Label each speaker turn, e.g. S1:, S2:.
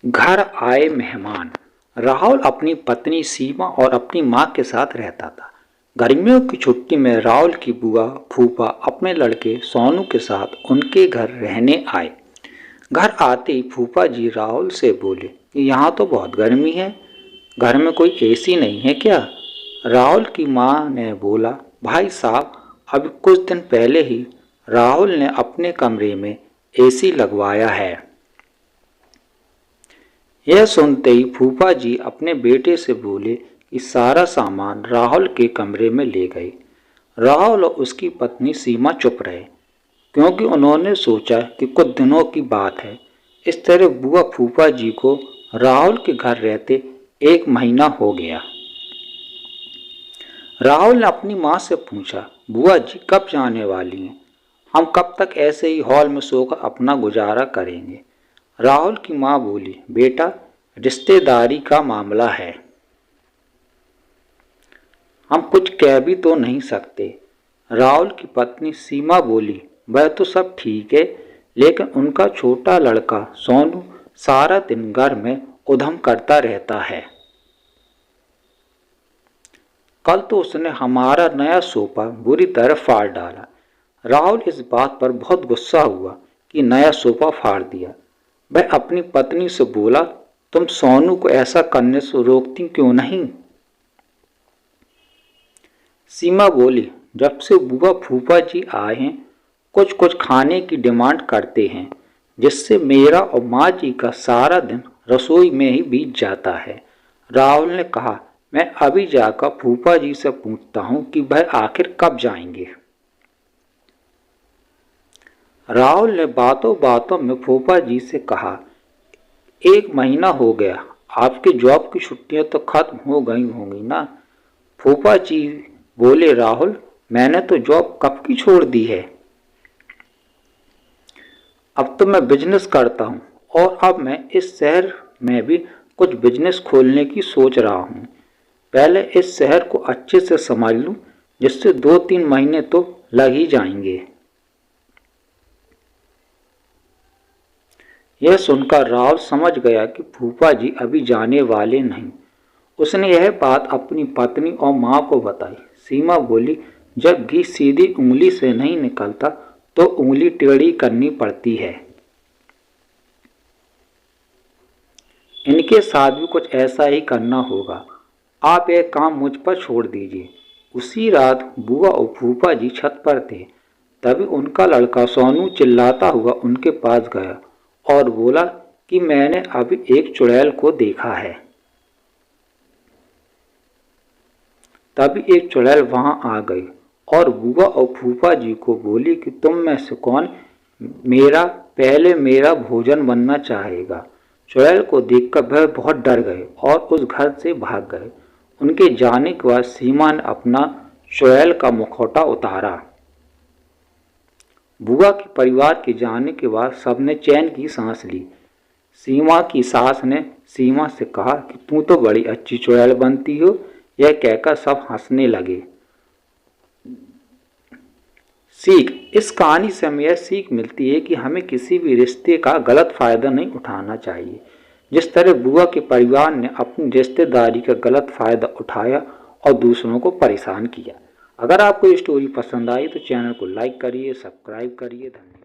S1: घर आए मेहमान। राहुल अपनी पत्नी सीमा और अपनी माँ के साथ रहता था। गर्मियों की छुट्टी में राहुल की बुआ फूफा अपने लड़के सोनू के साथ उनके घर रहने आए। घर आते ही फूफा जी राहुल से बोले कि यहाँ तो बहुत गर्मी है, घर में कोई एसी नहीं है क्या? राहुल की माँ ने बोला, भाई साहब, अभी कुछ दिन पहले ही राहुल ने अपने कमरे में एसी लगवाया है। यह सुनते ही फूफा जी अपने बेटे से बोले कि सारा सामान राहुल के कमरे में ले गए। राहुल और उसकी पत्नी सीमा चुप रहे, क्योंकि उन्होंने सोचा कि कुछ दिनों की बात है। इस तरह बुआ फूफा जी को राहुल के घर रहते 1 महीना हो गया। राहुल ने अपनी माँ से पूछा, बुआ जी कब जाने वाली हैं? हम कब तक ऐसे ही हॉल में सोकर अपना गुजारा करेंगे? राहुल की माँ बोली, बेटा, रिश्तेदारी का मामला है, हम कुछ कह भी तो नहीं सकते। राहुल की पत्नी सीमा बोली, वह तो सब ठीक है, लेकिन उनका छोटा लड़का सोनू सारा दिन घर में उधम करता रहता है। कल तो उसने हमारा नया सोफा बुरी तरह फाड़ डाला। राहुल इस बात पर बहुत गुस्सा हुआ कि नया सोफा फाड़ दिया। वह अपनी पत्नी से बोला, तुम सोनू को ऐसा करने से रोकती क्यों नहीं? सीमा बोली, जब से बुआ फूफा जी आए हैं कुछ कुछ खाने की डिमांड करते हैं, जिससे मेरा और माँ जी का सारा दिन रसोई में ही बीत जाता है। राहुल ने कहा, मैं अभी जाकर फूफा जी से पूछता हूँ कि वह आखिर कब जाएंगे। राहुल ने बातों बातों में फूफा जी से कहा, 1 महीना हो गया, आपके जॉब की छुट्टियां तो खत्म हो गई होंगी ना? फूफा जी बोले, राहुल, मैंने तो जॉब कब की छोड़ दी है। अब तो मैं बिजनेस करता हूँ और अब मैं इस शहर में भी कुछ बिजनेस खोलने की सोच रहा हूँ। पहले इस शहर को अच्छे से समझ लूँ, जिससे 2-3 महीने तो लग ही जाएंगे। यह सुनकर राहुल समझ गया कि फूफा जी अभी जाने वाले नहीं। उसने यह बात अपनी पत्नी और माँ को बताई। सीमा बोली, जब घी सीधी उंगली से नहीं निकलता तो उंगली टेढ़ी करनी पड़ती है। इनके साथ भी कुछ ऐसा ही करना होगा। आप यह काम मुझ पर छोड़ दीजिए। उसी रात बुआ और फूफा जी छत पर थे। तभी उनका लड़का सोनू चिल्लाता हुआ उनके पास गया और बोला कि मैंने अभी एक चुड़ैल को देखा है। तभी एक चुड़ैल वहां आ गई और बुआ और फूफा जी को बोली कि तुम में से कौन पहले मेरा भोजन बनना चाहेगा। चुड़ैल को देखकर वह बहुत डर गए और उस घर से भाग गए। उनके जाने के बाद सीमा ने अपना चुड़ैल का मुखौटा उतारा। बुआ के परिवार के जाने के बाद सबने चैन की सांस ली। सीमा की सास ने सीमा से कहा कि तू तो बड़ी अच्छी चुड़ैल बनती हो। यह कहकर सब हंसने लगे। सीख, इस कहानी से हमें यह सीख मिलती है कि हमें किसी भी रिश्ते का गलत फायदा नहीं उठाना चाहिए। जिस तरह बुआ के परिवार ने अपनी रिश्तेदारी का गलत फायदा उठाया और दूसरों को परेशान किया। अगर आपको ये स्टोरी पसंद आई तो चैनल को लाइक करिए, सब्सक्राइब करिए। धन्यवाद।